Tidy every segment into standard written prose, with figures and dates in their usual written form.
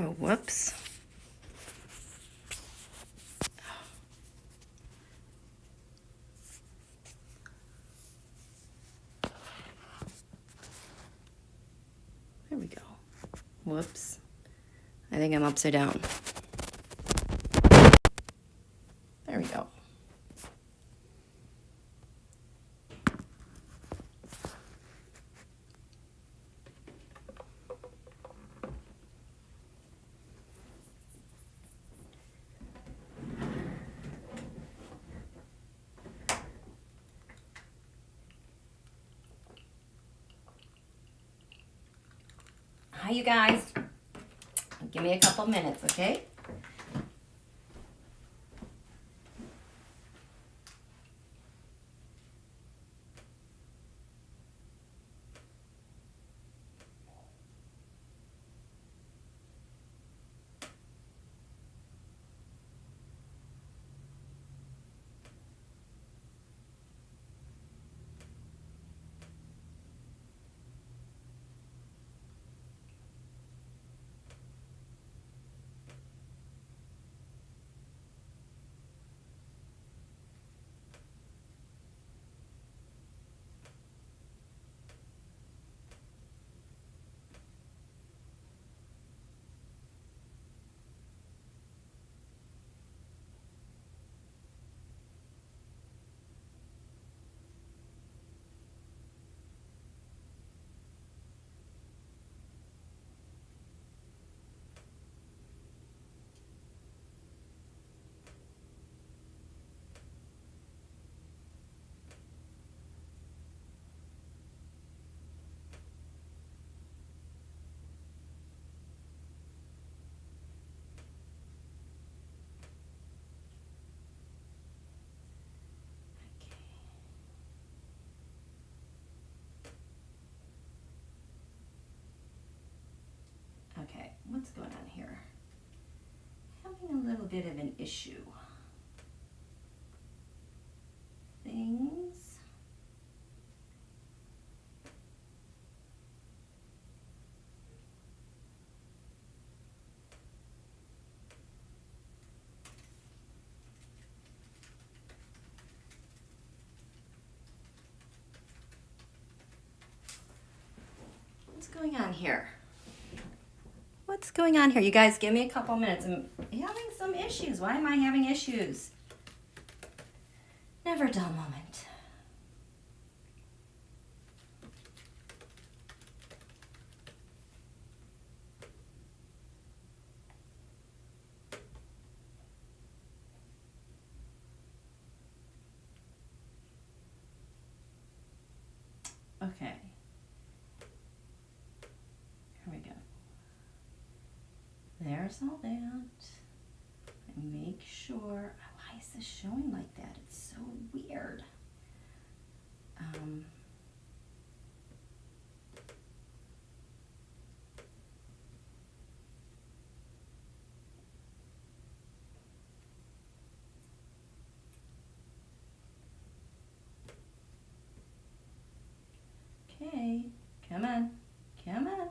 Oh, whoops. There we go. Whoops. I think I'm upside down. There we go. Hi, you guys. Give me a couple minutes, okay? Okay, what's going on here? Having a little bit of an issue. Things. What's going on here? What's going on here? You guys, give me a couple minutes. I'm having some issues. Why am I having issues? Never a dull moment. Okay. Here we go. There's all that. And make sure. Why is this showing like that? It's so weird. Okay, come on, come on.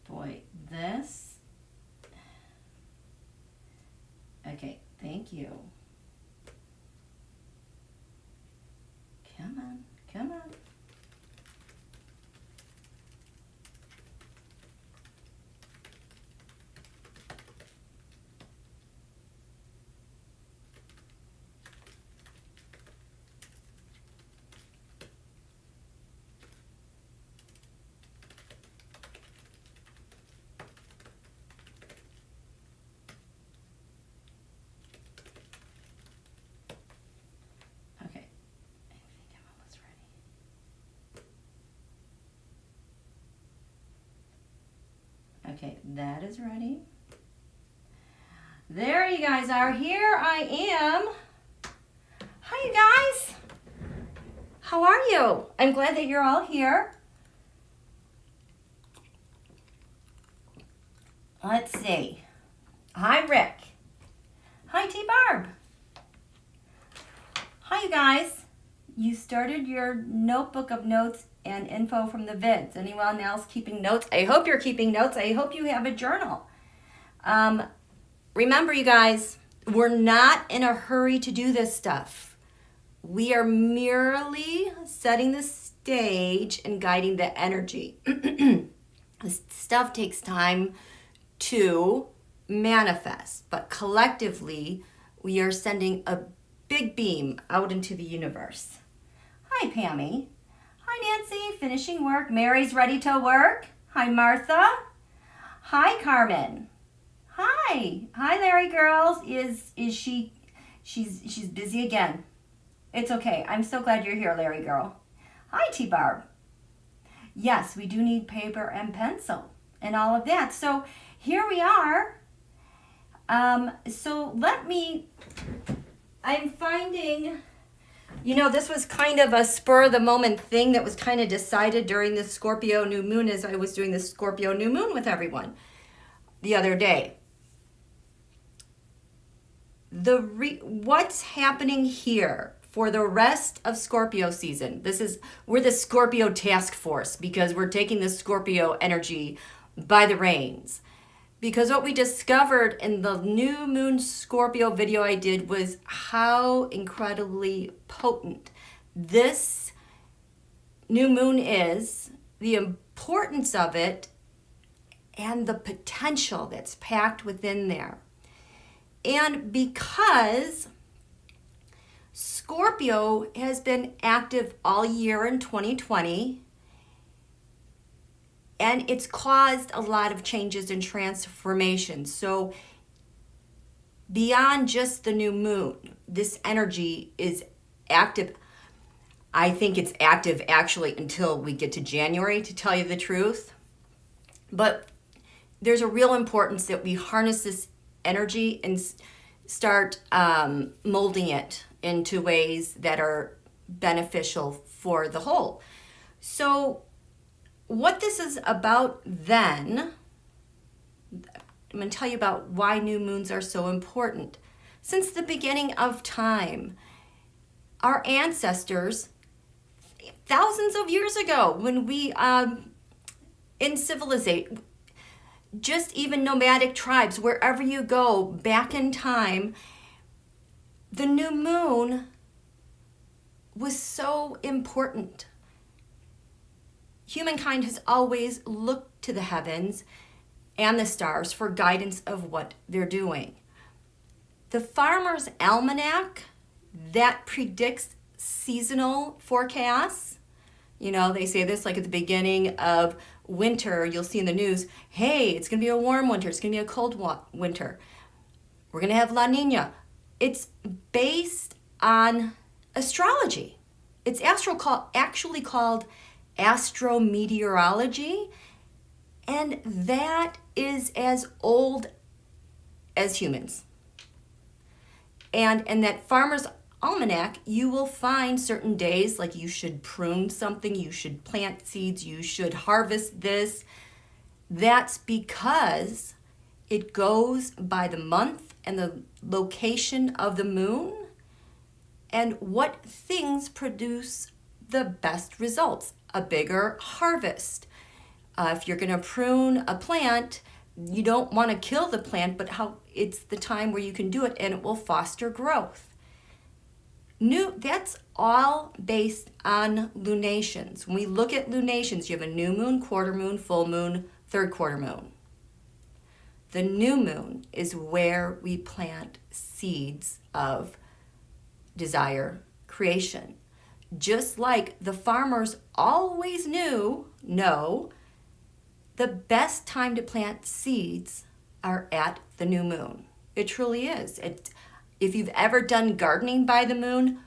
Boy, this. Okay, thank you. Come on, come on. Okay, that is ready. There you guys are. Here I am. Hi, you guys. How are you? I'm glad that you're all here. Let's see. Hi, Rick. Hi, T. Barb. Hi, you guys. You started your notebook of notes and info from the vids. Anyone else keeping notes? I hope you're keeping notes. I hope you have a journal. Remember, you guys, we're not in a hurry to do this stuff. We are merely setting the stage and guiding the energy. This stuff takes time to manifest, but collectively, we are sending a big beam out into the universe. Hi, Pammy. Hi, Nancy. Finishing work. Mary's ready to work. Hi, Martha. Hi, Carmen. Hi. Hi, Larry girls. Is she? She's busy again. It's okay. I'm so glad you're here, Larry girl. Hi, T-Barb. Yes, we do need paper and pencil and all of that. So here we are. I'm finding, this was kind of a spur of the moment thing that was kind of decided during the Scorpio new moon as I was doing the Scorpio new moon with everyone the other day. What's happening here for the rest of Scorpio season? We're the Scorpio task force because we're taking the Scorpio energy by the reins. Because what we discovered in the new moon Scorpio video I did was how incredibly potent this new moon is, the importance of it, and the potential that's packed within there. And because Scorpio has been active all year in 2020, and it's caused a lot of changes and transformations. So beyond just the new moon, this energy is active. I think it's active actually until we get to January, to tell you the truth. But there's a real importance that we harness this energy and start molding it into ways that are beneficial for the whole. So what this is about then, I'm going to tell you about why new moons are so important. Since the beginning of time, our ancestors, thousands of years ago, when we, in civilization, just even nomadic tribes, wherever you go, back in time, the new moon was so important. Humankind has always looked to the heavens and the stars for guidance of what they're doing. The Farmer's Almanac that predicts seasonal forecasts, they say this like at the beginning of winter, you'll see in the news, hey, it's going to be a warm winter, it's going to be a cold winter. We're going to have La Nina. It's based on astrology. It's actually called astrometeorology, and that is as old as humans. And in that Farmer's Almanac, you will find certain days, like you should prune something, you should plant seeds, you should harvest this. That's because it goes by the month and the location of the moon and what things produce the best results. A bigger harvest. If you're going to prune a plant, you don't want to kill the plant, but it's the time where you can do it and it will foster growth. That's all based on lunations. When we look at lunations, you have a new moon, quarter moon, full moon, third quarter moon. The new moon is where we plant seeds of desire creation. Just like the farmers always know, the best time to plant seeds are at the new moon. It truly is. If you've ever done gardening by the moon,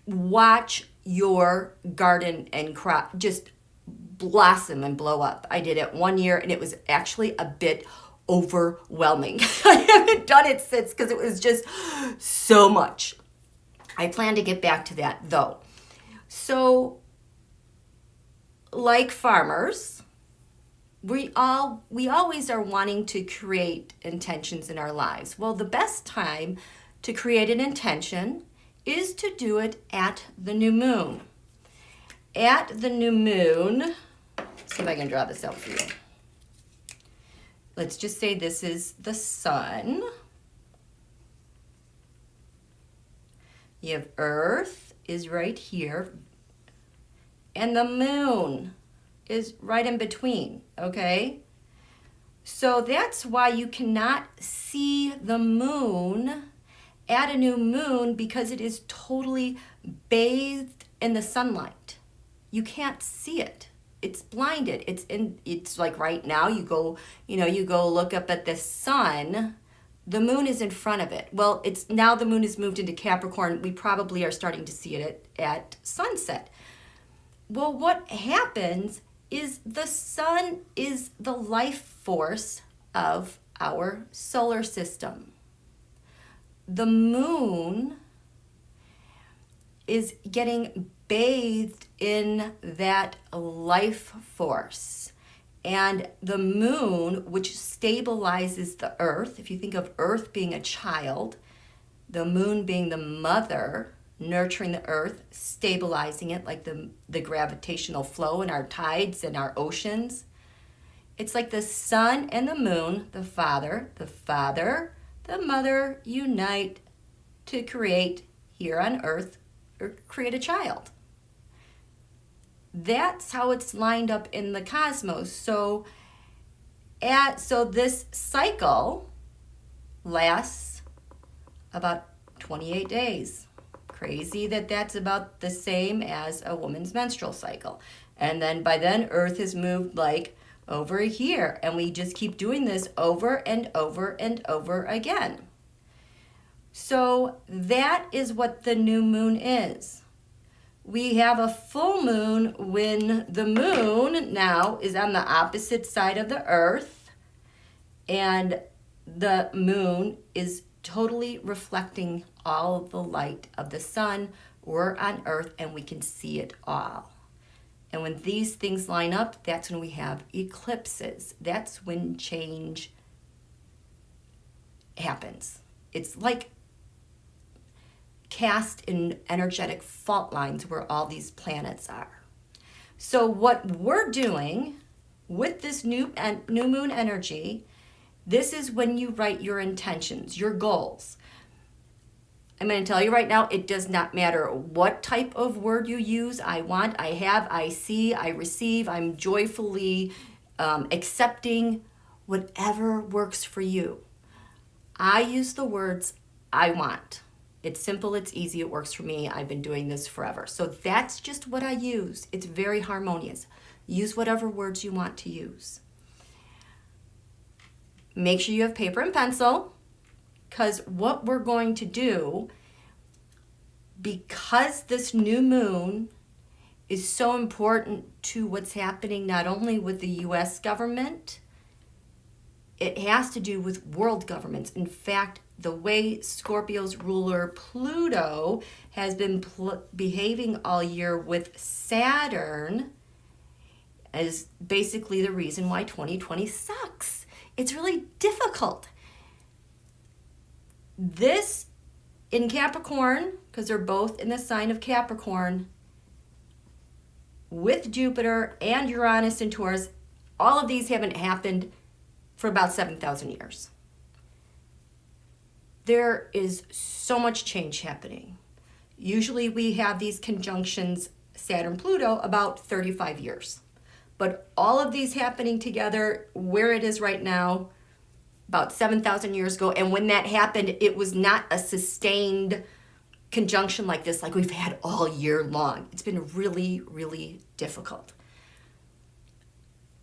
watch your garden and crop just blossom and blow up. I did it one year and it was actually a bit overwhelming. I haven't done it since because it was just so much. I plan to get back to that though. So, like farmers, we always are wanting to create intentions in our lives. Well, the best time to create an intention is to do it at the new moon. At the new moon, let's see if I can draw this out for you. Let's just say this is the sun. You have Earth is right here, and the moon is right in between, okay? So that's why you cannot see the moon at a new moon, because it is totally bathed in the sunlight. You can't see it. It's blinded. It's like right now you go look up at the sun, the moon is in front of it. Well, it's now the moon has moved into Capricorn. We probably are starting to see it at sunset. Well, what happens is the sun is the life force of our solar system. The moon is getting bathed in that life force. And the moon, which stabilizes the earth, if you think of earth being a child, the moon being the mother, nurturing the earth, stabilizing it like the gravitational flow in our tides and our oceans. It's like the sun and the moon, the father, the mother unite to create here on earth, or create a child. That's how it's lined up in the cosmos. So this cycle lasts about 28 days. Crazy that that's about the same as a woman's menstrual cycle. And then by then Earth has moved like over here, and we just keep doing this over and over and over again. So that is what the new moon is. We have a full moon when the moon now is on the opposite side of the earth, and the moon is totally reflecting all of the light of the sun. We're on earth and we can see it all. And when these things line up, that's when we have eclipses. That's when change happens. It's like cast in energetic fault lines where all these planets are. So what we're doing with this new moon energy, this is when you write your intentions, your goals. I'm going to tell you right now, it does not matter what type of word you use. I want, I have, I see, I receive. I'm joyfully accepting whatever works for you. I use the words I want. It's simple, it's easy, it works for me. I've been doing this forever. So that's just what I use. It's very harmonious. Use whatever words you want to use. Make sure you have paper and pencil, because what we're going to do, because this new moon is so important to what's happening not only with the U.S. government, it has to do with world governments. In fact, the way Scorpio's ruler Pluto has been behaving all year with Saturn is basically the reason why 2020 sucks. It's really difficult. This in Capricorn, because they're both in the sign of Capricorn, with Jupiter and Uranus in Taurus, all of these haven't happened for about 7,000 years. There is so much change happening. Usually we have these conjunctions, Saturn-Pluto, about 35 years. But all of these happening together, where it is right now, about 7,000 years ago, and when that happened, it was not a sustained conjunction like this, like we've had all year long. It's been really, really difficult.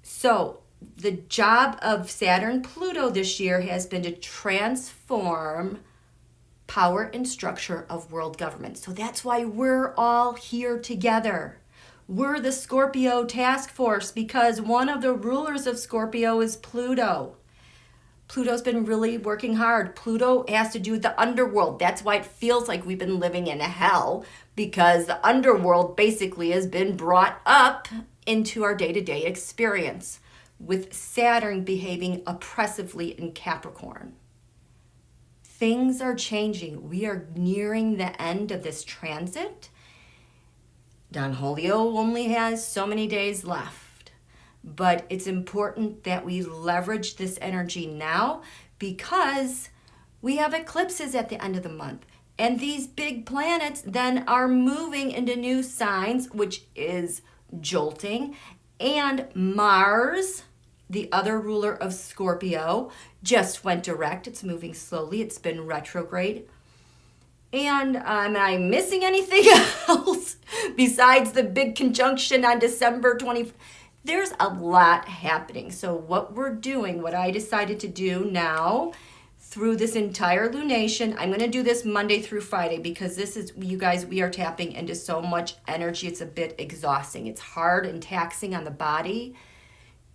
So the job of Saturn-Pluto this year has been to transform power and structure of world government. So that's why we're all here together. We're the Scorpio task force, because one of the rulers of Scorpio is Pluto. Pluto's been really working hard. Pluto has to do with the underworld. That's why it feels like we've been living in hell, because the underworld basically has been brought up into our day-to-day experience, with Saturn behaving oppressively in Capricorn. things are changing. We are nearing the end of this transit. Don Julio only has so many days left, but it's important that we leverage this energy now because we have eclipses at the end of the month. And these big planets then are moving into new signs, which is jolting. And Mars, the other ruler of Scorpio, just went direct. It's moving slowly. It's been retrograde. And am I missing anything else besides the big conjunction on December 20th? There's a lot happening. So what we're doing, what I decided to do now through this entire lunation, I'm going to do this Monday through Friday because this is, you guys, we are tapping into so much energy. It's a bit exhausting. It's hard and taxing on the body.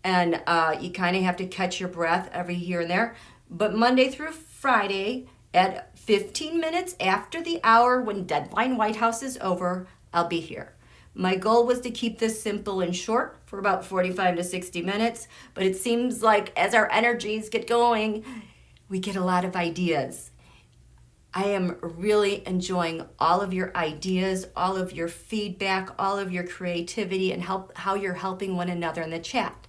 And you kind of have to catch your breath every here and there. But Monday through Friday at 15 minutes after the hour when Deadline White House is over, I'll be here. My goal was to keep this simple and short for about 45 to 60 minutes. But it seems like as our energies get going, we get a lot of ideas. I am really enjoying all of your ideas, all of your feedback, all of your creativity, and how you're helping one another in the chat.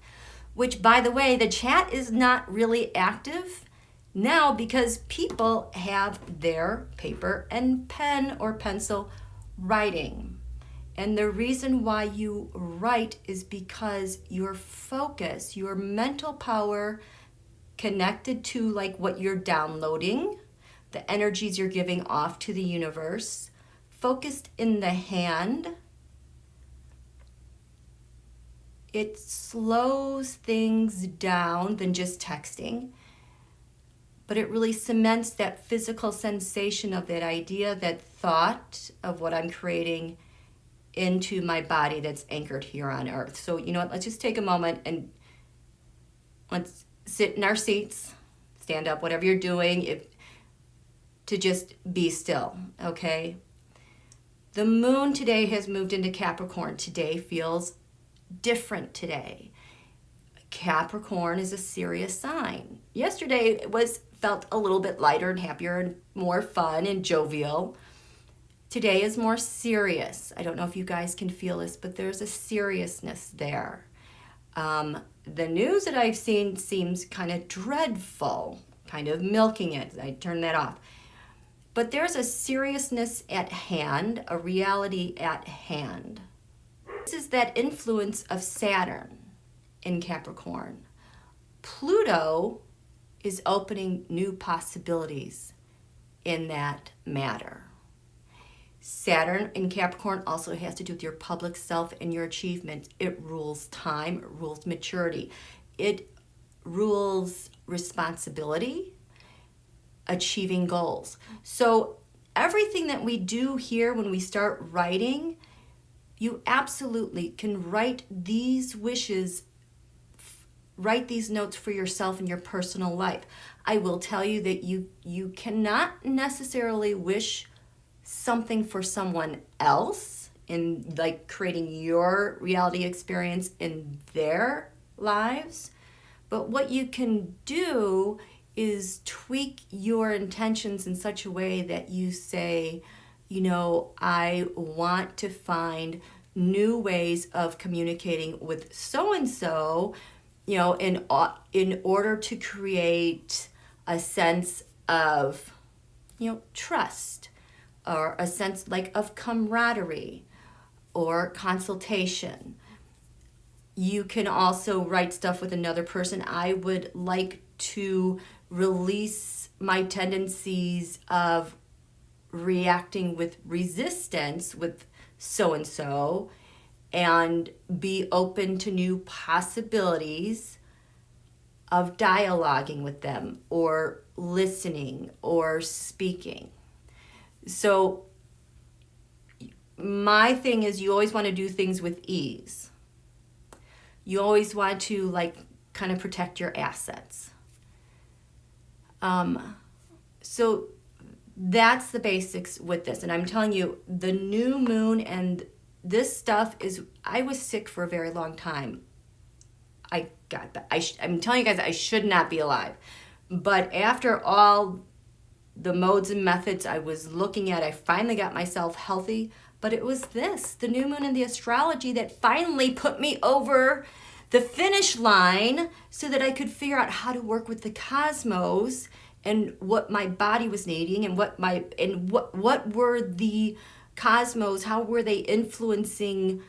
Which, by the way, the chat is not really active now because people have their paper and pen or pencil writing. And the reason why you write is because your focus, your mental power connected to like what you're downloading, the energies you're giving off to the universe, focused in the hand, it slows things down than just texting, but it really cements that physical sensation of that idea, that thought of what I'm creating into my body that's anchored here on earth. So you know what, let's just take a moment and let's sit in our seats, stand up, whatever you're doing, to just be still, okay? The moon today has moved into Capricorn. Today feels different today. Capricorn is a serious sign. Yesterday felt a little bit lighter and happier and more fun and jovial. Today is more serious. I don't know if you guys can feel this, but there's a seriousness there. The news that I've seen seems kind of dreadful, kind of milking it. I turn that off. But there's a seriousness at hand, a reality at hand. This is that influence of Saturn in Capricorn. Pluto is opening new possibilities in that matter. Saturn in Capricorn also has to do with your public self and your achievements. It rules time, it rules maturity. It rules responsibility, achieving goals. So everything that we do here when we start writing, you absolutely can write these wishes, write these notes for yourself in your personal life. I will tell you that you cannot necessarily wish something for someone else in like creating your reality experience in their lives. But what you can do is tweak your intentions in such a way that you say, you know, I want to find new ways of communicating with so-and-so, you know, in order to create a sense of, you know, trust, or a sense like of camaraderie or consultation. You can also write stuff with another person. I would like to release my tendencies of reacting with resistance with so-and-so and be open to new possibilities of dialoguing with them or listening or speaking. So my thing is you always want to do things with ease. You always want to like kind of protect your assets. So that's the basics with this. And I'm telling you, the new moon and this stuff is, I was sick for a very long time. I'm telling you guys, I should not be alive. But after all the modes and methods I was looking at. I finally got myself healthy, but it was this, the new moon and the astrology, that finally put me over the finish line so that I could figure out how to work with the cosmos and what my body was needing, and what were the cosmos, how were they influencing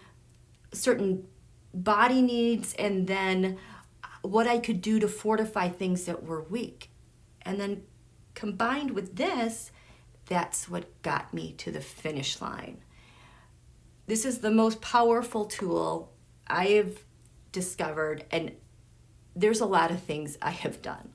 certain body needs, and then what I could do to fortify things that were weak. And then combined with this, that's what got me to the finish line. This is the most powerful tool I have discovered, and there's a lot of things I have done.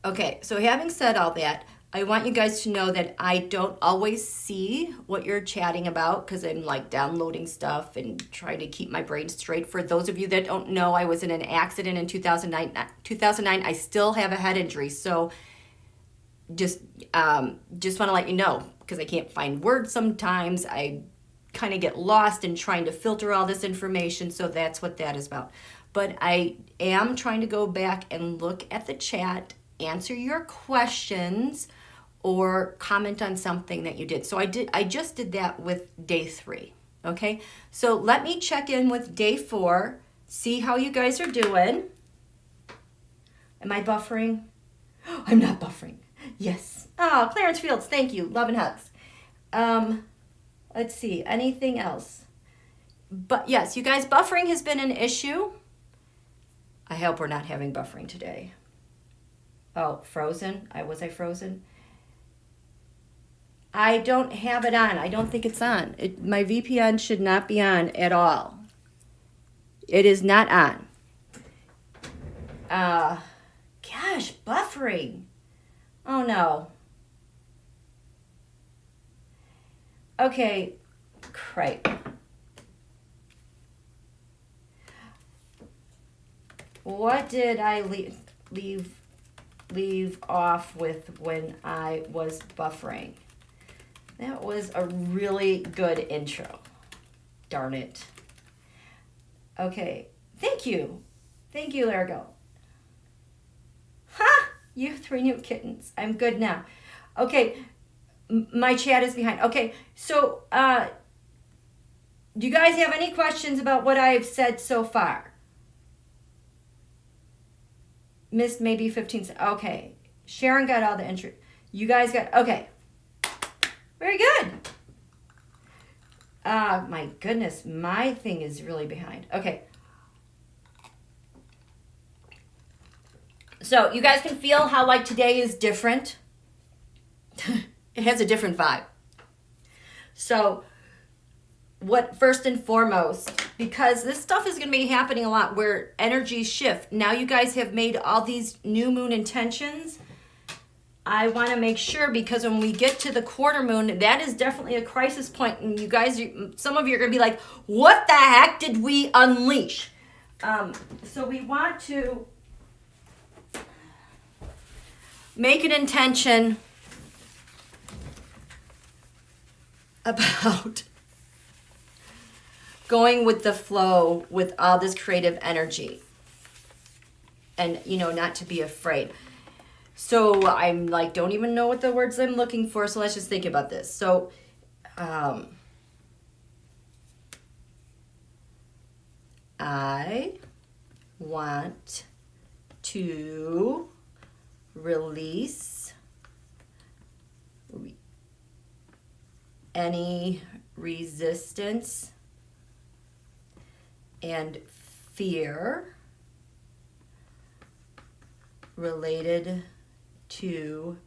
Okay, so having said all that, I want you guys to know that I don't always see what you're chatting about because I'm like downloading stuff and trying to keep my brain straight. For those of you that don't know, I was in an accident in 2009. I still have a head injury, so just want to let you know, because I can't find words sometimes. I kind of get lost in trying to filter all this information, so that's what that is about. But I am trying to go back and look at the chat, answer your questions, or comment on something that you did. So I just did that with day 3. Okay, so let me check in with day 4, see how you guys are doing. Am I buffering? I'm not buffering. Yes. Oh, Clarence Fields, thank you. Love and hugs. Let's see, anything else? But yes, you guys, buffering has been an issue. I hope we're not having buffering today. Oh, frozen? Was I frozen? I don't have it on. I don't think it's on. My VPN should not be on at all. It is not on. Gosh, buffering. Oh no. Okay, crap. What did I leave off with when I was buffering? That was a really good intro. Darn it. Okay, thank you. Thank you, Largo. Ha! You have 3 new kittens. I'm good now. Okay, my chat is behind. Okay, so do you guys have any questions about what I've said so far? Missed maybe 15 seconds. Okay, Sharon got all the entry. You guys got, okay. Very good. My goodness, my thing is really behind. Okay. So you guys can feel how like today is different. It has a different vibe. So what, first and foremost, because this stuff is going to be happening a lot where energies shift. Now you guys have made all these new moon intentions. I want to make sure, because when we get to the quarter moon, that is definitely a crisis point. And you guys, some of you are going to be like, what the heck did we unleash? So we want to make an intention about going with the flow with all this creative energy. And, not to be afraid. So I'm like, don't even know what the words I'm looking for. So let's just think about this. So, I want to release any resistance and fear related to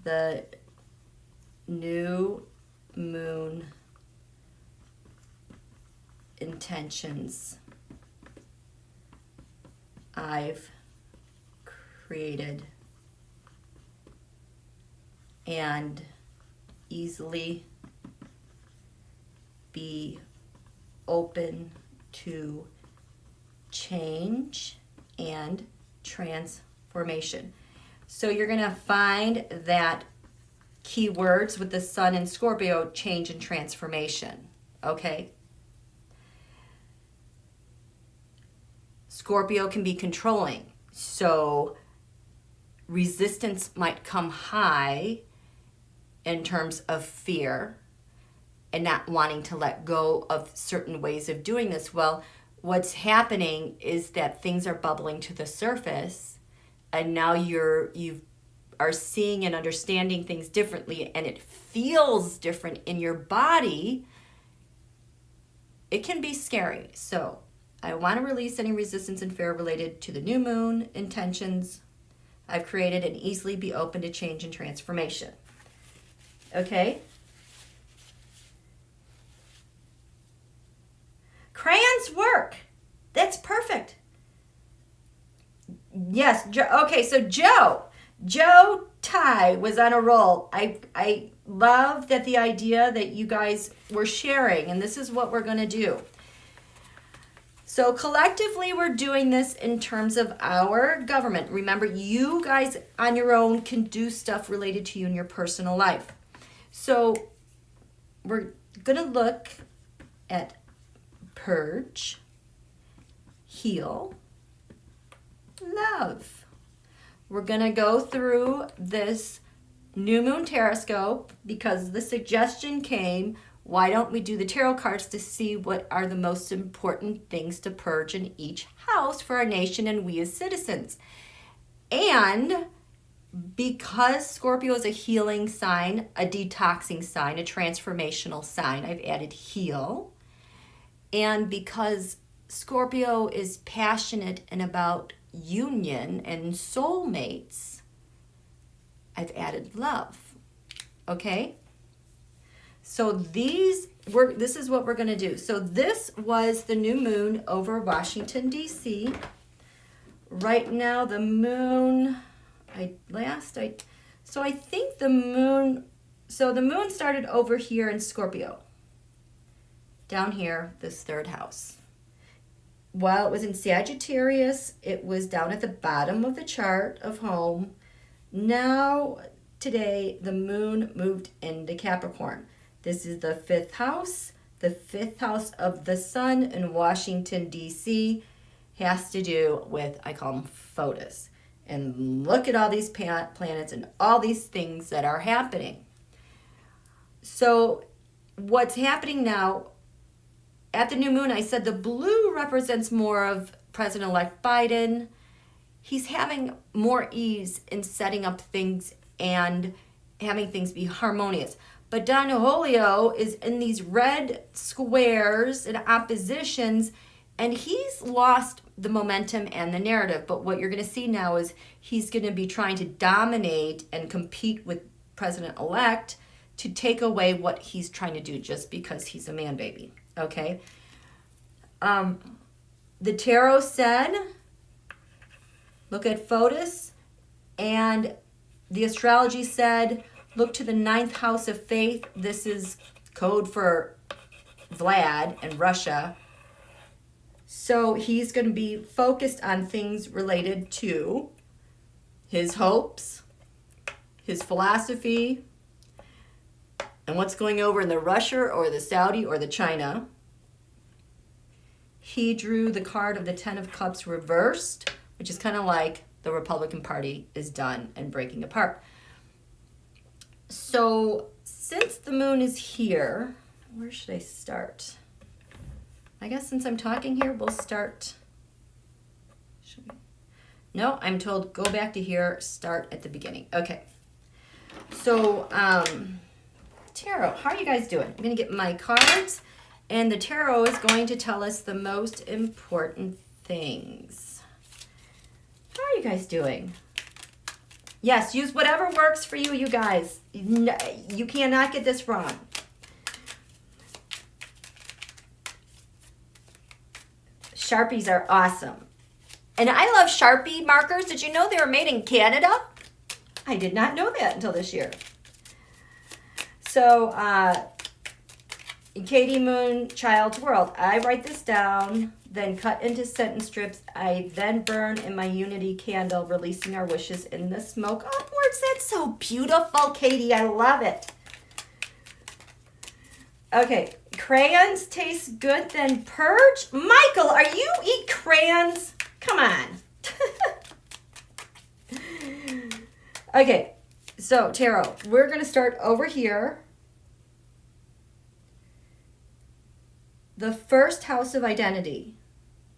the new moon intentions I've created, and easily be open to change and transformation. So you're going to find that keywords with the sun and Scorpio, change and transformation. Okay? Scorpio can be controlling. So resistance might come high in terms of fear and not wanting to let go of certain ways of doing this. Well, what's happening is that things are bubbling to the surface, and now you are seeing and understanding things differently, and it feels different in your body. It can be scary. So I want to release any resistance and fear related to the new moon intentions I've created and easily be open to change and transformation. Okay? Crayons work. That's perfect. Yes. Okay, so Joe Ty was on a roll. I love that the idea that you guys were sharing, and this is what we're going to do. So collectively, we're doing this in terms of our government. Remember, you guys on your own can do stuff related to you in your personal life. So we're going to look at purge, heal, love. We're going to go through this new moon taroscope because the suggestion came, why don't we do the tarot cards to see what are the most important things to purge in each house for our nation and we as citizens. And because Scorpio is a healing sign, a detoxing sign, a transformational sign, I've added heal. And because Scorpio is passionate and about union and soulmates, I've added love. Okay? So this is what we're going to do. So this was the new moon over Washington, D.C. Right now the moon, I think the moon started over here in Scorpio. Down here, this third house. While it was in Sagittarius, it was down at the bottom of the chart of home. Now, today, the moon moved into Capricorn. This is the fifth house of the sun in Washington, D.C. has to do with, I call them photos. And look at all these planets and all these things that are happening. So what's happening now, at the new moon, I said the blue represents more of President-elect Biden. He's having more ease in setting up things and having things be harmonious. But Don Julio is in these red squares and oppositions, and he's lost the momentum and the narrative. But what you're going to see now is he's going to be trying to dominate and compete with President-elect to take away what he's trying to do just because he's a man baby. Okay? The tarot said, look at photos, and the astrology said, look to the 9th house of faith. This is code for Vlad and Russia. So he's going to be focused on things related to his hopes, his philosophy, and what's going over in the Russia or the Saudi or the China. He drew the card of the 10 of Cups reversed, which is kind of like the Republican Party is done and breaking apart. So since the moon is here, where should I start? I guess since I'm talking here, we'll start. No, I'm told go back to here, start at the beginning. Okay. So, tarot, how are you guys doing? I'm going to get my cards, and the tarot is going to tell us the most important things. How are you guys doing? Yes, use whatever works for you, you guys. You cannot get this wrong. Sharpies are awesome. And I love Sharpie markers. Did you know they were made in Canada? I did not know that until this year. So, Katie Moon, Child's World. I write this down, then cut into sentence strips. I then burn in my unity candle, releasing our wishes in the smoke upwards. That's so beautiful, Katie. I love it. Okay, crayons taste good, then purge. Michael, are you eat crayons? Come on. Okay, so tarot, we're going to start over here. The first house of identity.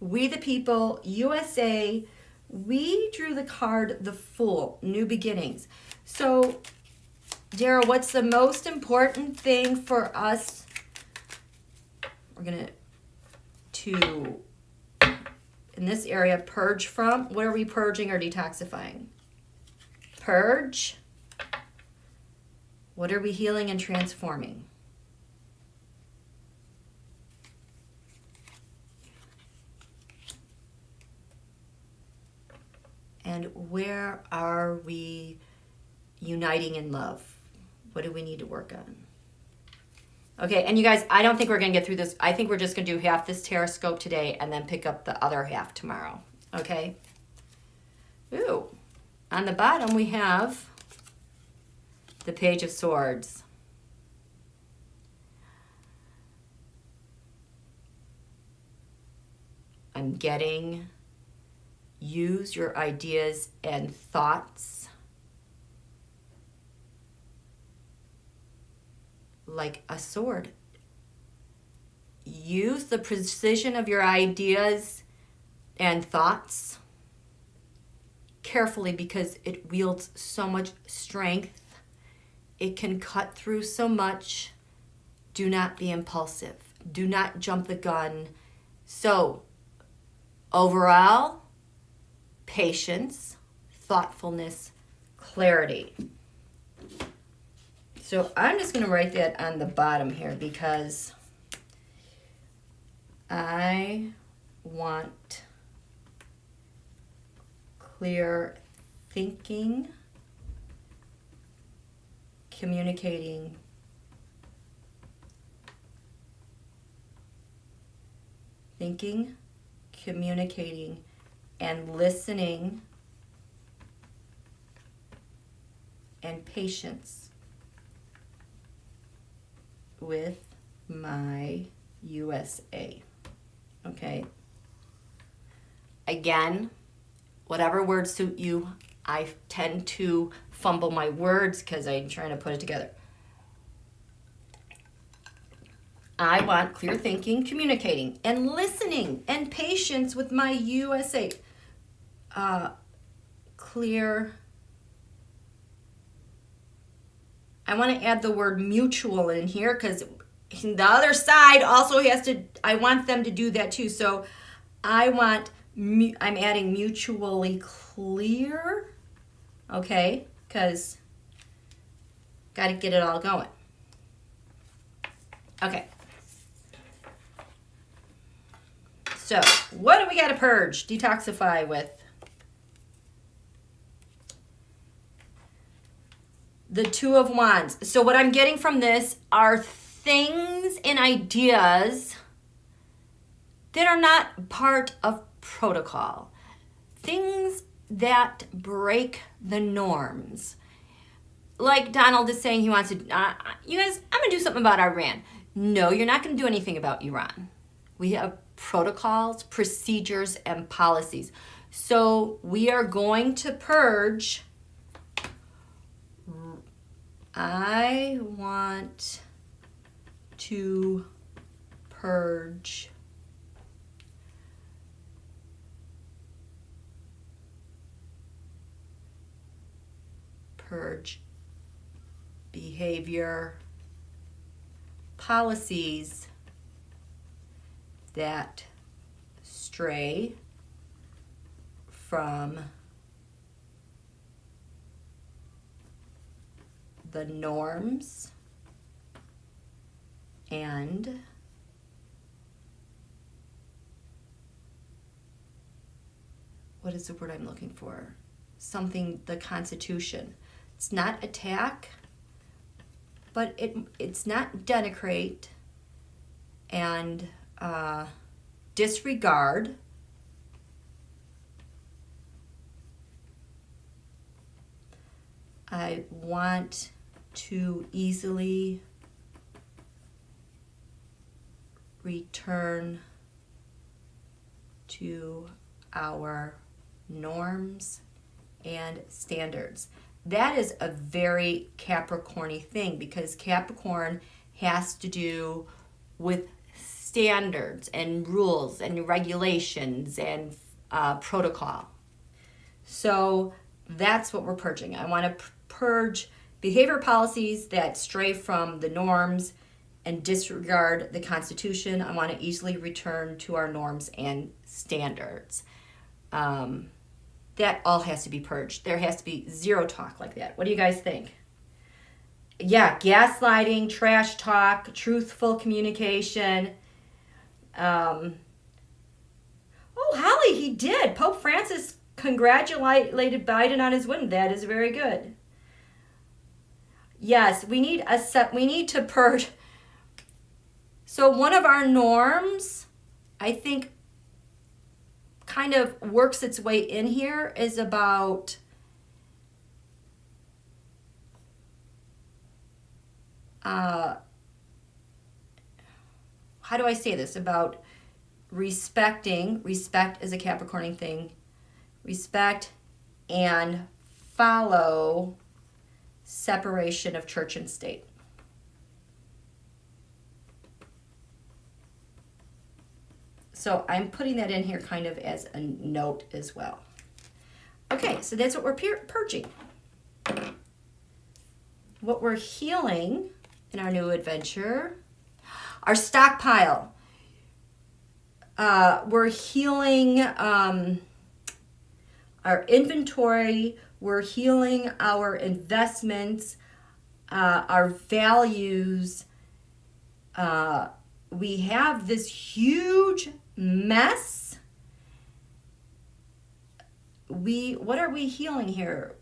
We the people, USA. We drew the card, the Fool, new beginnings. So, Daryl, what's the most important thing for us? We're going to, in this area, purge from. What are we purging or detoxifying? Purge. What are we healing and transforming? And where are we uniting in love? What do we need to work on? Okay, and you guys, I don't think we're going to get through this. I think we're just going to do half this Terrascope today and then pick up the other half tomorrow. Okay? Ooh. On the bottom, we have the Page of Swords. I'm getting, use your ideas and thoughts like a sword. Use the precision of your ideas and thoughts carefully because it wields so much strength. It can cut through so much. Do not be impulsive. Do not jump the gun. So, overall, patience, thoughtfulness, clarity. So I'm just going to write that on the bottom here because I want clear thinking, communicating, and listening, and patience with my USA. Okay. Again, whatever words suit you. I tend to fumble my words because I'm trying to put it together. I want clear thinking, communicating, and listening, and patience with my USA. Clear. I want to add the word mutual in here because the other side also has to, I want them to do that too. So I'm adding mutually clear, okay, because got to get it all going. Okay. So what do we got to purge, detoxify with? The Two of Wands. So what I'm getting from this are things and ideas that are not part of protocol. Things that break the norms. Like Donald is saying he wants to, you guys, I'm going to do something about Iran. No, you're not going to do anything about Iran. We have protocols, procedures, and policies. So we are going to purge. I want to purge behavior, policies that stray from the norms and what is the word I'm looking for? Something, the Constitution. It's not attack, but it's not denigrate and disregard. I want to easily return to our norms and standards. that is a very Capricorn-y thing, because Capricorn has to do with standards and rules and regulations and protocol. So that's what we're purging. I want to purge behavior policies that stray from the norms and disregard the Constitution. I want to easily return to our norms and standards. That all has to be purged. There has to be zero talk like that. What do you guys think? Yeah, gaslighting, trash talk, truthful communication. Oh, Holly, he did. Pope Francis congratulated Biden on his win. That is very good. Yes, we need to purge. So one of our norms, I think, kind of works its way in here is about how do I say this? About respect is a Capricorn thing, respect and follow separation of church and state. So I'm putting that in here kind of as a note as well. Okay, so that's what we're purging. What we're healing in our new adventure, our stockpile. We're healing our inventory. We're healing our investments, our values. We have this huge mess. What are we healing here?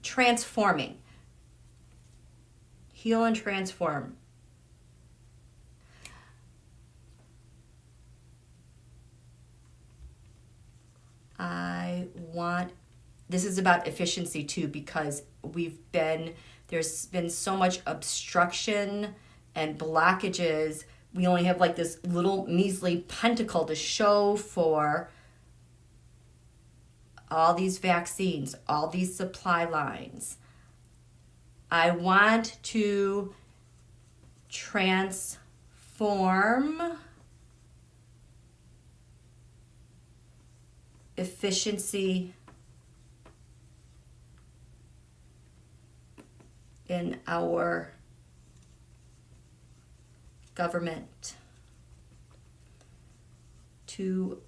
Transforming. Heal and transform. This is about efficiency too, because there's been so much obstruction and blockages. We only have like this little measly pentacle to show for all these vaccines, all these supply lines. I want to transform efficiency in our government to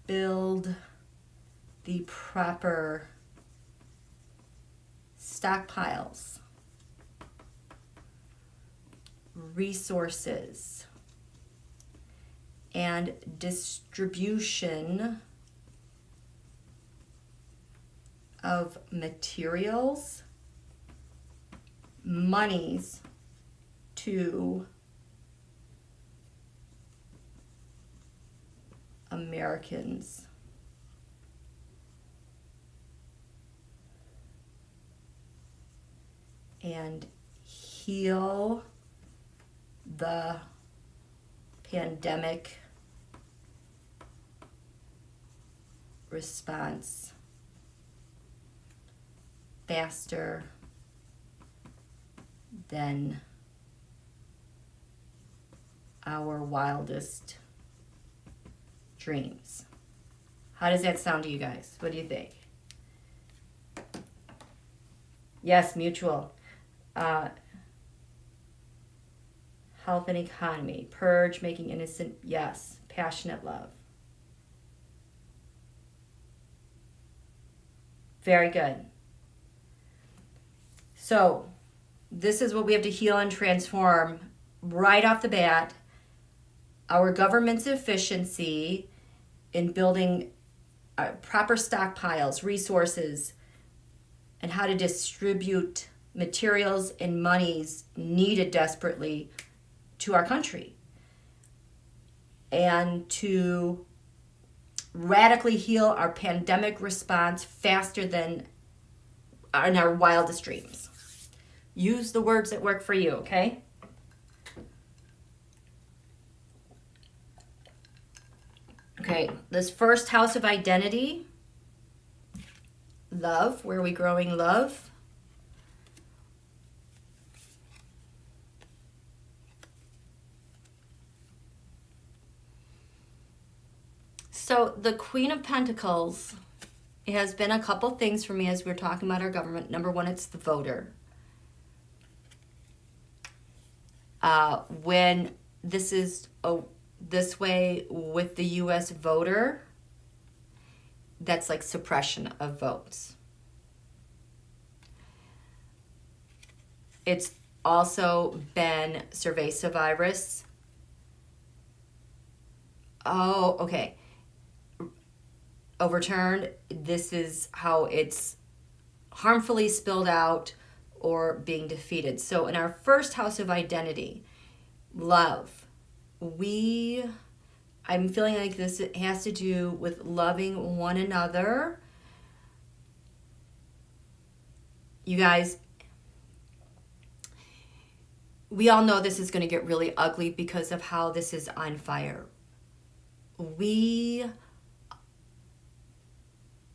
build the proper stockpiles, resources, and distribution of materials, monies to Americans. And heal the pandemic response faster than our wildest dreams. How does that sound to you guys? What do you think? Yes, mutual. Health and economy. Purge, making innocent. Yes. Passionate love. Very good. So this is what we have to heal and transform right off the bat. Our government's efficiency in building proper stockpiles, resources, and how to distribute materials and monies needed desperately to our country. And to radically heal our pandemic response faster than in our wildest dreams. Use the words that work for you, okay? Okay, this first house of identity, Love. Where are we growing love? So the Queen of Pentacles, it has been a couple things for me as we're talking about our government. Number one, it's the voter. When this is this way with the U.S. voter, that's like suppression of votes. It's also been cerveza virus. Oh, okay. Overturned. This is how it's harmfully spilled out or being defeated. So in our first house of identity, love, I'm feeling like this has to do with loving one another. You guys, we all know this is going to get really ugly because of how this is on fire. We're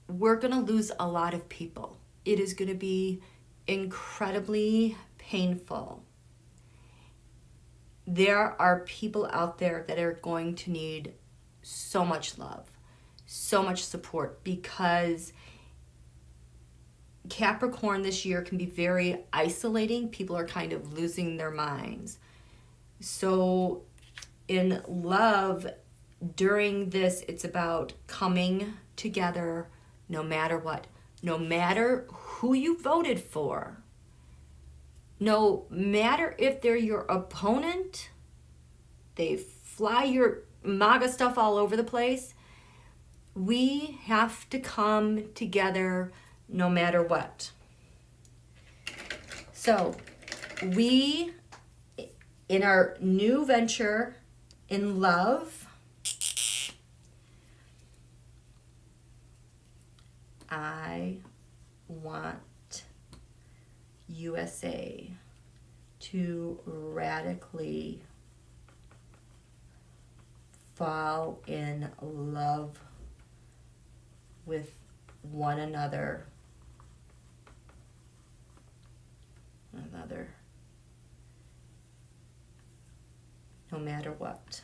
going to lose a lot of people. It is going to be incredibly painful. There are people out there that are going to need so much love, so much support, because Capricorn this year can be very isolating. People are kind of losing their minds. So in love, during this, it's about coming together no matter what, no matter who you voted for, no matter if they're your opponent, they fly your MAGA stuff all over the place. We have to come together no matter what. So we, in our new venture in love, I want USA to radically fall in love with one another. No matter what.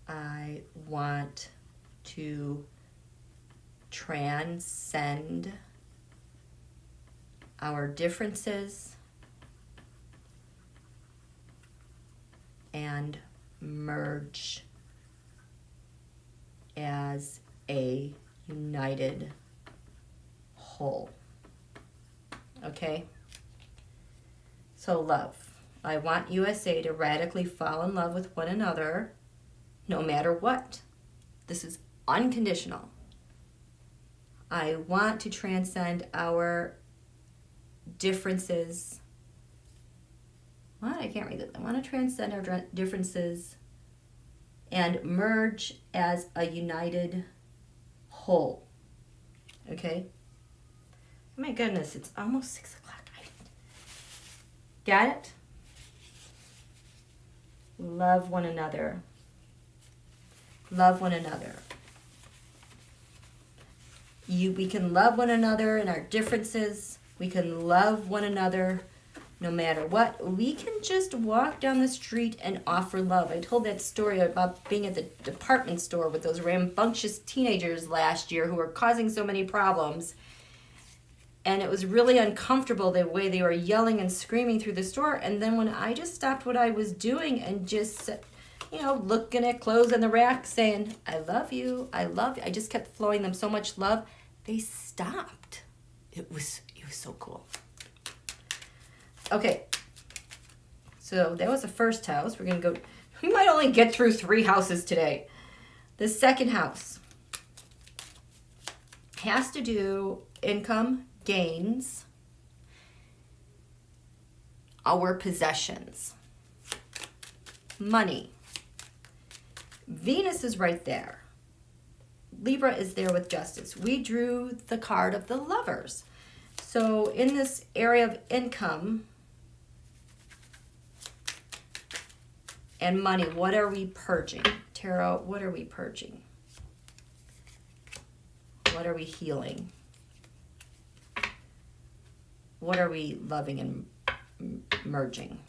I want to transcend our differences and merge as a united whole. Okay? So love. I want USA to radically fall in love with one another no matter what. This is unconditional. I want to transcend our differences. What? I can't read it. I want to transcend our differences and merge as a united whole. Okay? Oh my goodness, it's almost 6 o'clock. Got it? Love one another. Love one another. We can love one another in our differences. We can love one another no matter what. We can just walk down the street and offer love. I told that story about being at the department store with those rambunctious teenagers last year who were causing so many problems. And it was really uncomfortable the way they were yelling and screaming through the store. And then when I just stopped what I was doing and just, looking at clothes in the rack saying, I love you, I love you. I just kept flowing them so much love. They stopped. It was so cool. Okay. So that was the first house. We're going to go. We might only get through 3 houses today. The second house has to do income, gains, our possessions, money. Venus is right there. Libra is there with justice. We drew the card of the lovers. So in this area of income and money, what are we purging? Tarot, what are we purging? What are we healing? What are we loving and merging?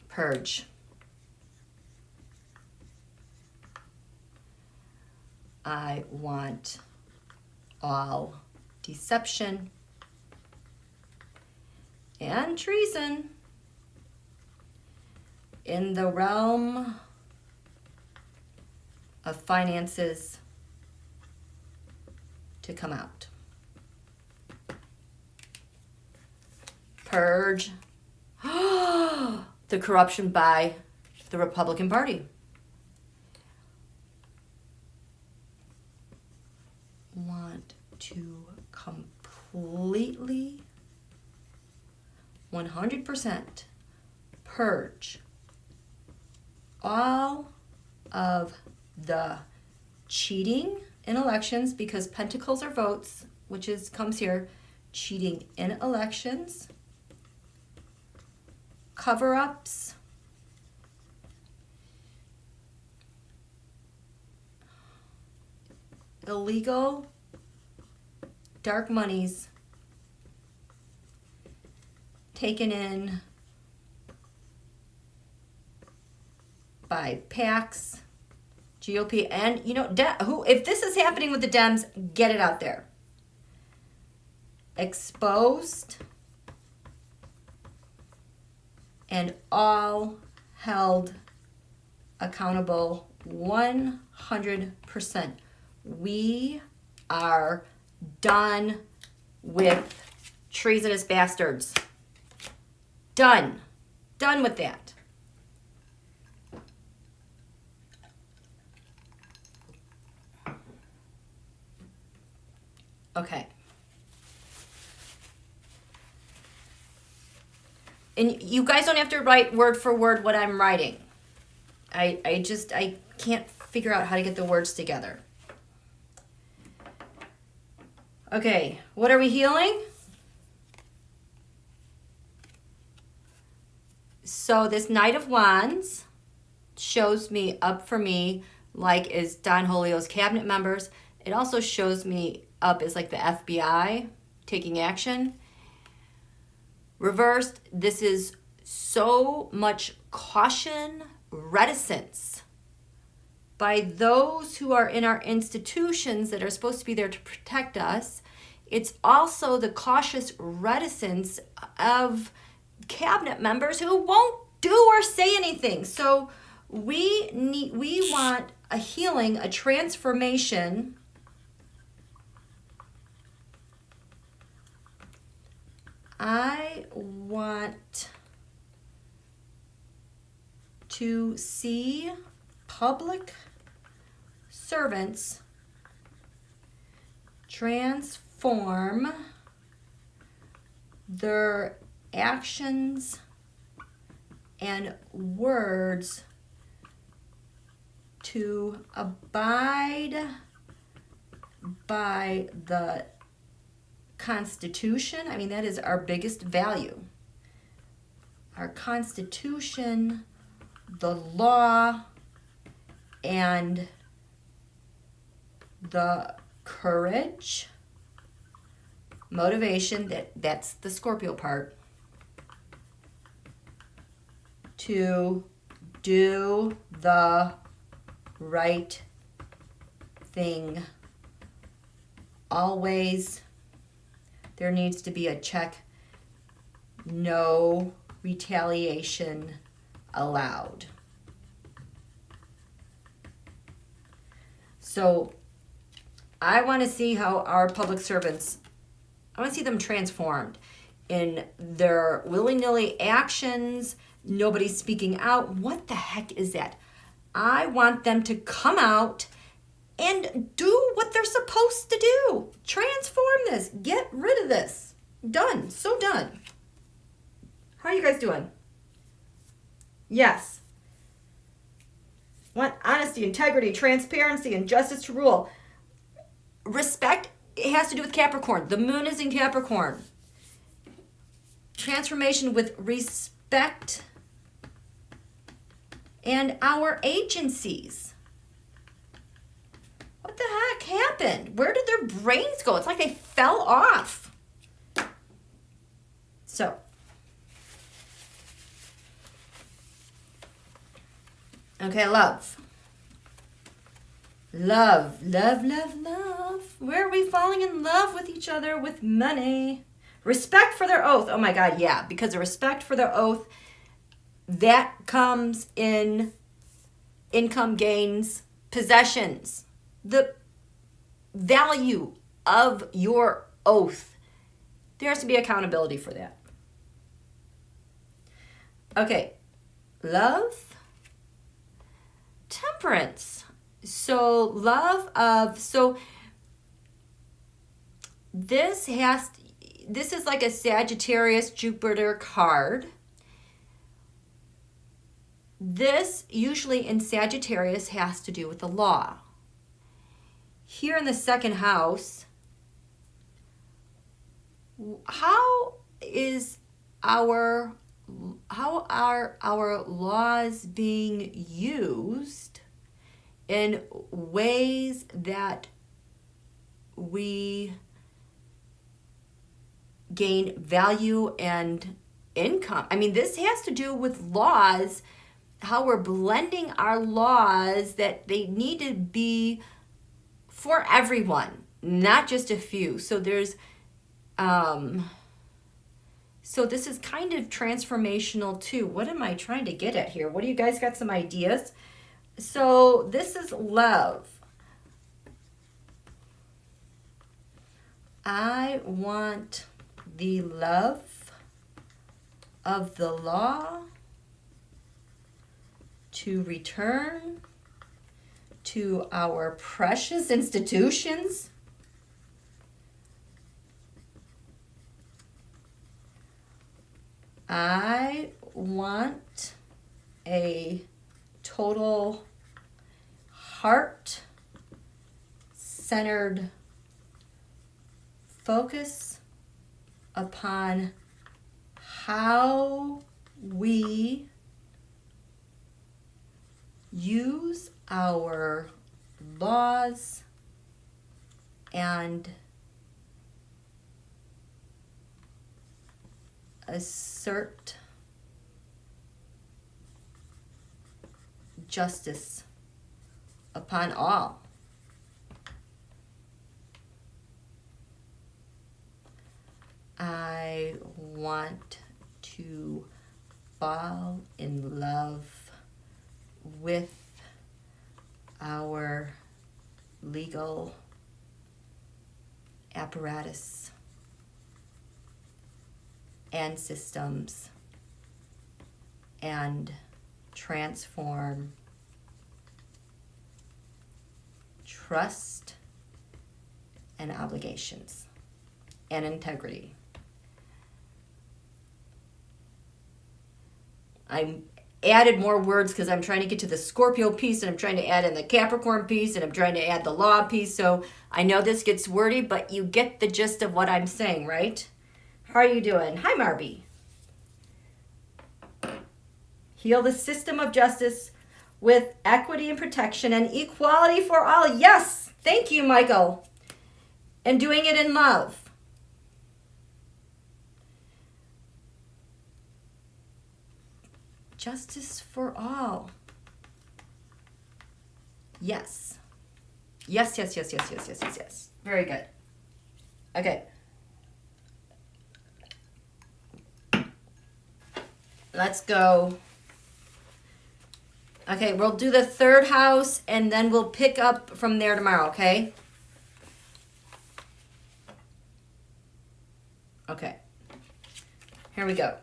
Purge. I want all deception and treason in the realm of finances to come out. Purge the corruption by the Republican Party. Want to completely 100% purge all of the cheating in elections, because pentacles are votes, which comes here, cheating in elections, cover-ups, illegal dark monies taken in by PACs, GOP, and if this is happening with the Dems, get it out there. Exposed and all held accountable 100%. We are done with treasonous bastards. Done. Done with that. Okay. And you guys don't have to write word for word what I'm writing. I can't figure out how to get the words together. Okay, what are we healing? So this Knight of Wands shows me up for me like is Don Julio's cabinet members. It also shows me up as like the FBI taking action. Reversed, this is so much caution, reticence by those who are in our institutions that are supposed to be there to protect us. It's also the cautious reticence of cabinet members who won't do or say anything. So we want a healing, a transformation. I want to see public servants transform their actions and words to abide by the Constitution. I mean, that is our biggest value. Our Constitution, the law, and the courage, motivation, that's the Scorpio part, to do the right thing. Always there needs to be a check. No retaliation allowed. So I want to see how our public servants, I want to see them transformed in their willy-nilly actions. Nobody's speaking out. What the heck is that? I want them to come out and do what they're supposed to do. Transform this. Get rid of this. Done. So done. How are you guys doing? Yes. Want honesty, integrity, transparency, and justice to rule. Respect, it has to do with Capricorn. The moon is in Capricorn. transformation with respect and our agencies. What the heck happened? Where did their brains go? It's like they fell off. So, okay, love. Love, love, love, love. Where are we falling in love with each other? With money. Respect for their oath. Oh my God, yeah. Because the respect for their oath, that comes in income gains, possessions. The value of your oath. There has to be accountability for that. Okay. Love. Temperance. So this is like a Sagittarius Jupiter card. This usually in Sagittarius has to do with the law. Here in the second house, how are our laws being used in ways that we gain value and income? I mean, this has to do with laws, how we're blending our laws, that they need to be for everyone, not just a few. So there's so this is kind of transformational too. What am I trying to get at here? What do you guys got some ideas? So this is love. I want the love of the law to return to our precious institutions. I want a total heart-centered focus upon how we use our laws and assert justice upon all. I want to fall in love with our legal apparatus and systems and transform trust and obligations and integrity. I added more words because I'm trying to get to the Scorpio piece, and I'm trying to add in the Capricorn piece, and I'm trying to add the law piece. So I know this gets wordy, but you get the gist of what I'm saying, right? How are you doing? Hi, Marby. Heal the system of justice with equity and protection and equality for all. Yes, thank you, Michael. And doing it in love. Justice for all. Yes. Yes, yes, yes, yes, yes, yes, yes, yes. Very good. Okay. Let's go. Okay, we'll do the third house, and then we'll pick up from there tomorrow, okay? Okay. Here we go.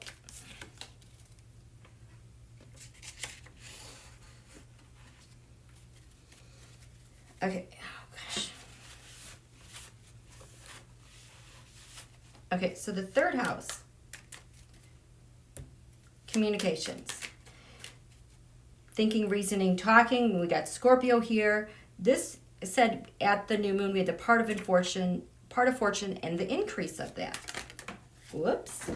Okay. Oh, gosh. Okay, so the third house. Communications. Thinking, reasoning, talking. We got Scorpio here. This said at the new moon we had the part of fortune and the increase of that. Whoops.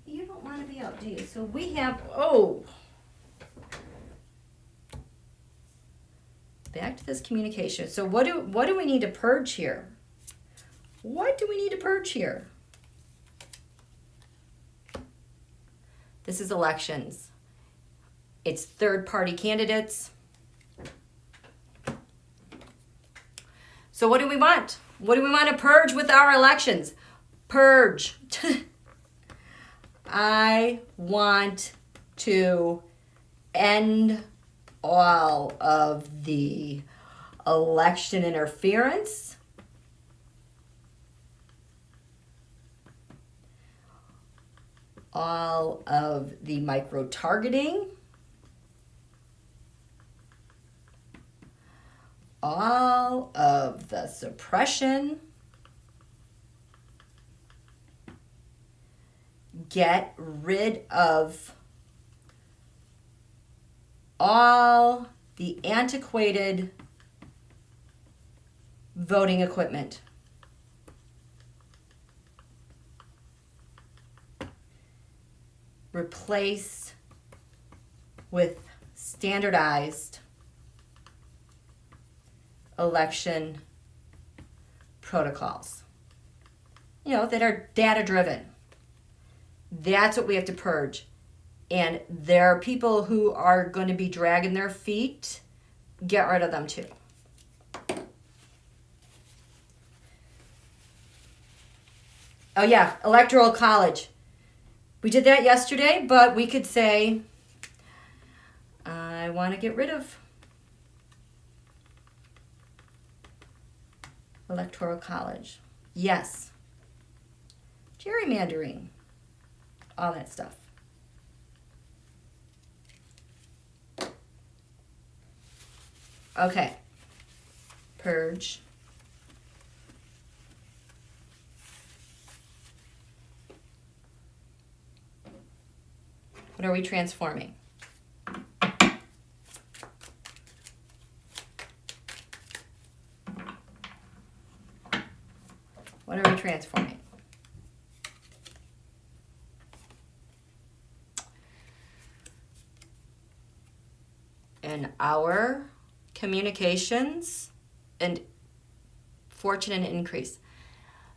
You don't want to be out, do you? So we have, back to this communication. So what do we need to purge here? What do we need to purge here? This is elections. It's third-party candidates. So what do we want? What do we want to purge with our elections? Purge. I want to end all of the election interference, all of the micro-targeting, all of the suppression. Get rid of all the antiquated voting equipment. Replace with standardized election protocols, that are data driven. That's what we have to purge. And there are people who are going to be dragging their feet. Get rid of them too. Oh yeah, Electoral College. We did that yesterday, but we could say, I want to get rid of Electoral College. Yes. Gerrymandering. All that stuff. Okay. Purge. What are we transforming? What are we transforming? In our communications and fortune and increase.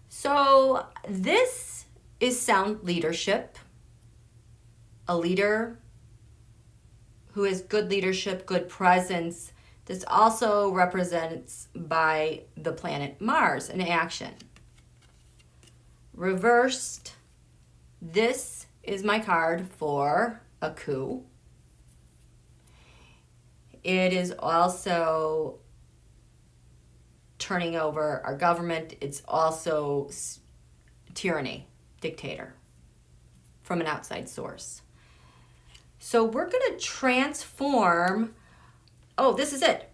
So this is sound leadership. A leader who has good leadership, good presence. This also represents by the planet Mars in action. Reversed, this is my card for a coup. It is also turning over our government. It's also tyranny, dictator, from an outside source. So we're going to transform. Oh, this is it.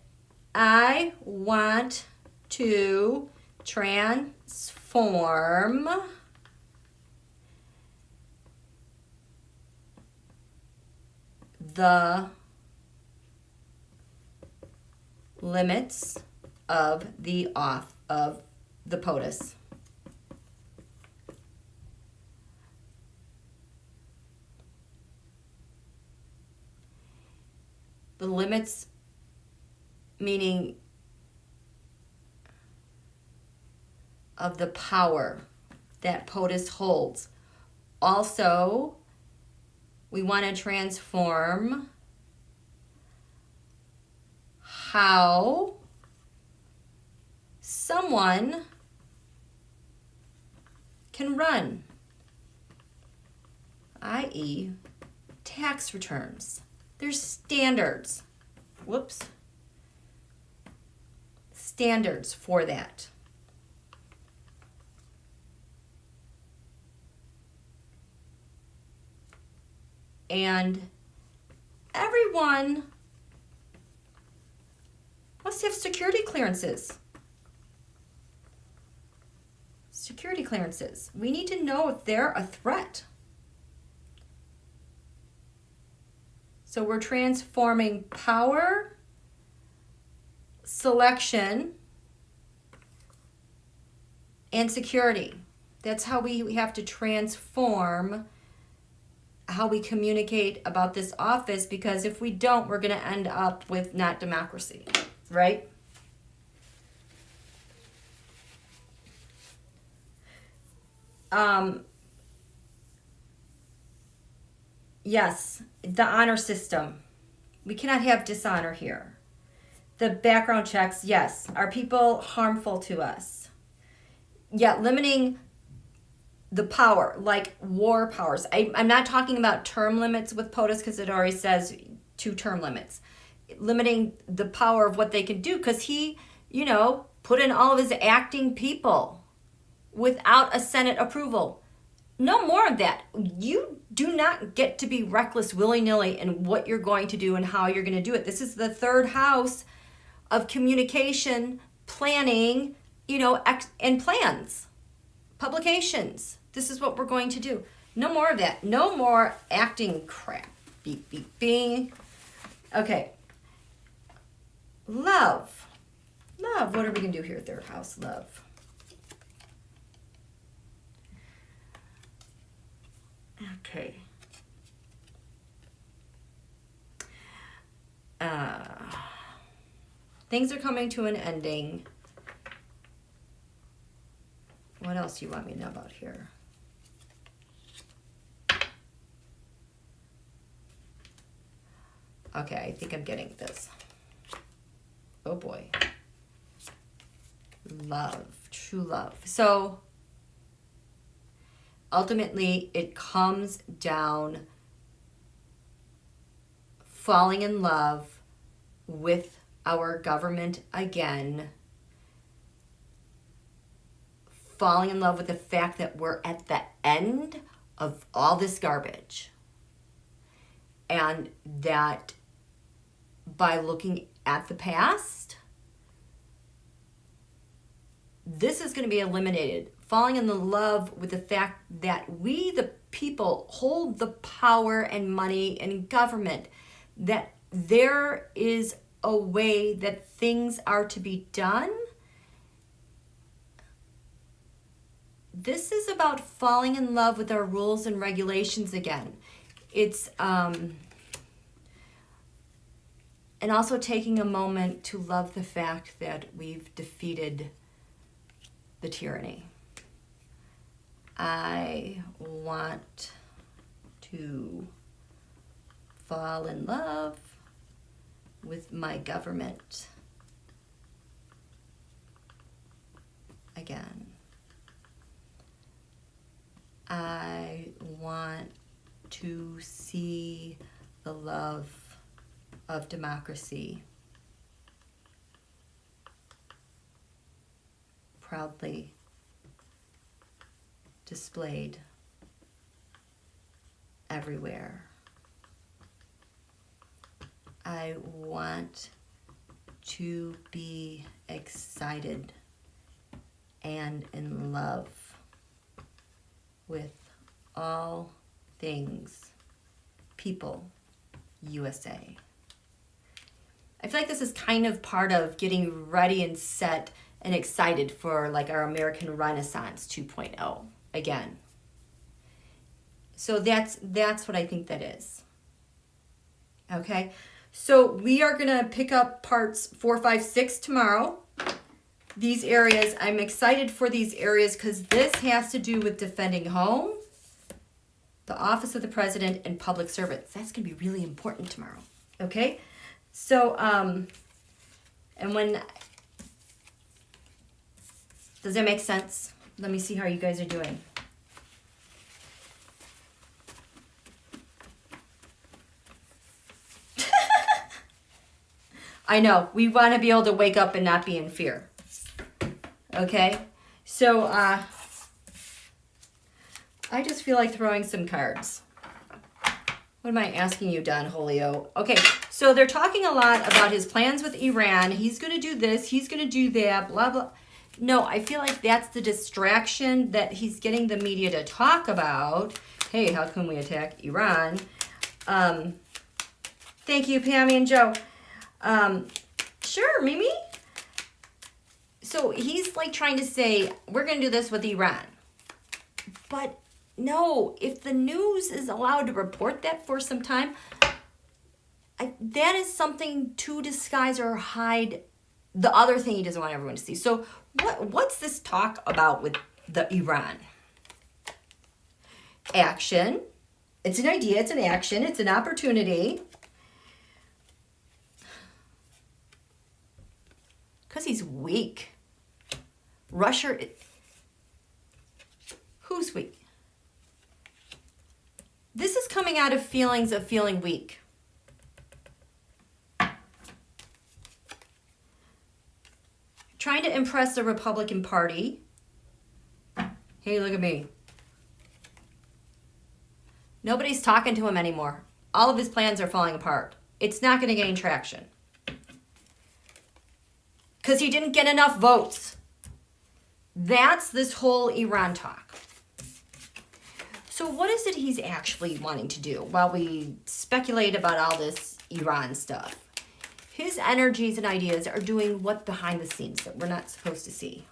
I want to transform the limits of the POTUS. The limits meaning of the power that POTUS holds. Also, we want to transform how someone can run, i.e., tax returns. There's standards. Whoops. Standards for that. And everyone must have security clearances. Security clearances. We need to know if they're a threat. So we're transforming power, selection, and security. That's how we have to transform how we communicate about this office, because if we don't, we're going to end up with not democracy, right? Yes, the honor system. We cannot have dishonor here. The background checks, yes. Are people harmful to us? Yeah, limiting the power, like war powers. I'm not talking about term limits with POTUS because it already says 2 term limits. Limiting the power of what they can do because he, put in all of his acting people without a Senate approval. No more of that. You do not get to be reckless willy-nilly in what you're going to do and how you're going to do it. This is the 3rd house of communication, planning, and plans, publications. This is what we're going to do. No more of that. No more acting crap. Beep, beep, beep. Okay. Love. Love. What are we going to do here, 3rd house? Love. Okay. Things are coming to an ending. What else do you want me to know about here? Okay, I think I'm getting this. Oh boy. Love, true love. So ultimately it comes down falling in love with our government again. Falling in love with the fact that we're at the end of all this garbage. And that by looking at the past, this is going to be eliminated. Falling in love with the fact that we, the people, hold the power and money and government, that there is a way that things are to be done. This is about falling in love with our rules and regulations again. It's and also taking a moment to love the fact that we've defeated the tyranny. I want to fall in love with my government again. I want to see the love of democracy proudly displayed everywhere. I want to be excited and in love with all things people USA. I feel like this is kind of part of getting ready and set and excited for like our American Renaissance 2.0 again. So that's what I think that is. Okay, so we are gonna pick up parts 4, 5, 6 tomorrow. These areas, I'm excited for these areas because this has to do with defending home, the office of the president, and public servants. That's gonna be really important tomorrow. Okay, so and when, does that make sense? Let me see how you guys are doing. I know, we want to be able to wake up and not be in fear. Okay, so I just feel like throwing some cards. What am I asking you, Don Julio? Okay, so they're talking a lot about his plans with Iran. He's going to do this, he's going to do that, blah, blah. No, I feel like that's the distraction that he's getting the media to talk about. Hey, how can we attack Iran? Thank you, Pammy and Joe. Sure, Mimi. So he's like trying to say, we're going to do this with Iran. But no, if the news is allowed to report that for some time, that is something to disguise or hide the other thing he doesn't want everyone to see. So what's this talk about with the Iran? Action. It's an idea, it's an action, it's an opportunity. Because he's weak. Russia, who's weak? This is coming out of feelings of feeling weak. Trying to impress the Republican Party. Hey, look at me. Nobody's talking to him anymore. All of his plans are falling apart. It's not going to gain traction. Because he didn't get enough votes. That's this whole Iran talk. So what is it he's actually wanting to do while we speculate about all this Iran stuff? His energies and ideas are doing what behind the scenes that we're not supposed to see.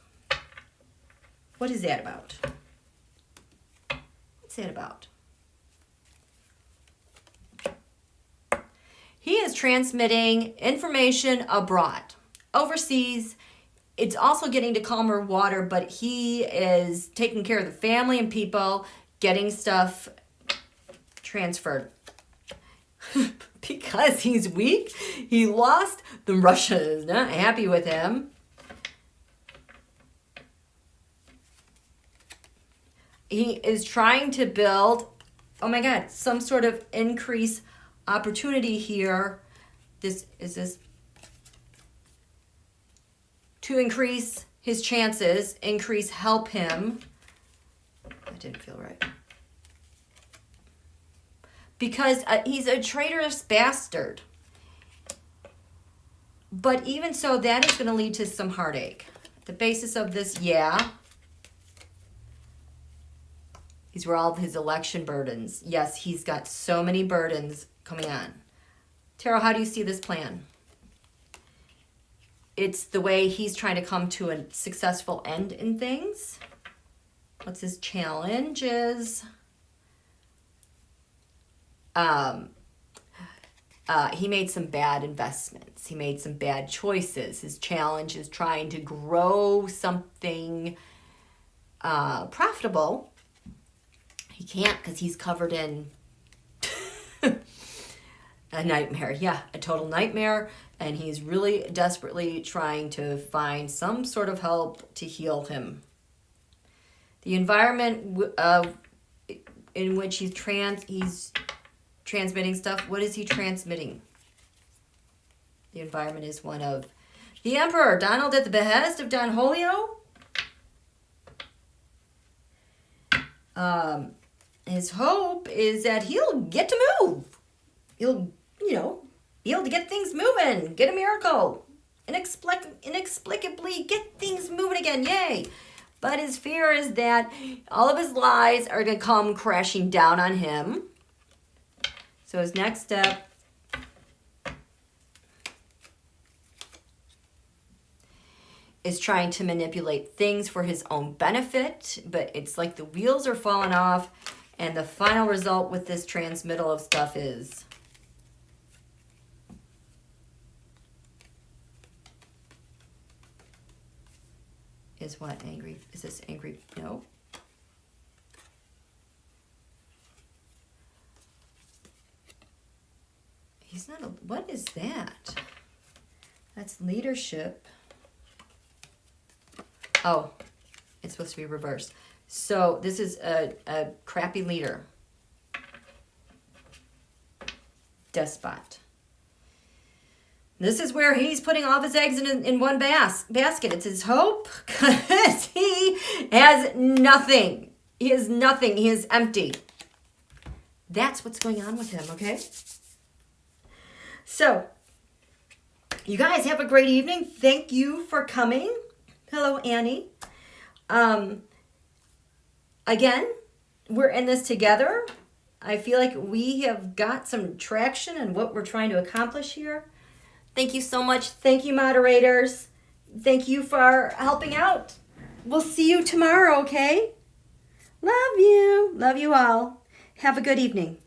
What is that about? What's that about? He is transmitting information abroad. Overseas, it's also getting to calmer water, but he is taking care of the family and people, getting stuff transferred. Because he's weak, he lost, the Russia is not happy with him. He is trying to build, oh my God, some sort of increase opportunity here. To increase his chances, help him. That didn't feel right. Because he's a traitorous bastard. But even so, that is going to lead to some heartache. The basis of this, yeah. These were all of his election burdens. Yes, he's got so many burdens coming on. Tarot, how do you see this plan? It's the way he's trying to come to a successful end in things. What's his challenges? He made some bad investments. He made some bad choices. His challenge is trying to grow something profitable. He can't because he's covered in a nightmare. Yeah, a total nightmare. And he's really desperately trying to find some sort of help to heal him. The environment in which he's transmitting stuff, what is he transmitting? The environment is one of the Emperor, Donald at the behest of Don Julio. His hope is that he'll get to move. He'll, be able to get things moving, get a miracle, inexplicably get things moving again, yay. But his fear is that all of his lies are going to come crashing down on him. So his next step is trying to manipulate things for his own benefit, but it's like the wheels are falling off, and the final result with this transmittal of stuff is what? Angry? Is this angry? No. He's not a, what is that? That's leadership. Oh, it's supposed to be reversed. So this is a crappy leader. Despot. This is where he's putting all of his eggs in one basket. It's his hope because he has nothing. He has nothing. He is empty. That's what's going on with him, okay? So, you guys have a great evening. Thank you for coming. Hello, Annie. Again, we're in this together. I feel like we have got some traction in what we're trying to accomplish here. Thank you so much. Thank you, moderators. Thank you for helping out. We'll see you tomorrow, okay? Love you. Love you all. Have a good evening.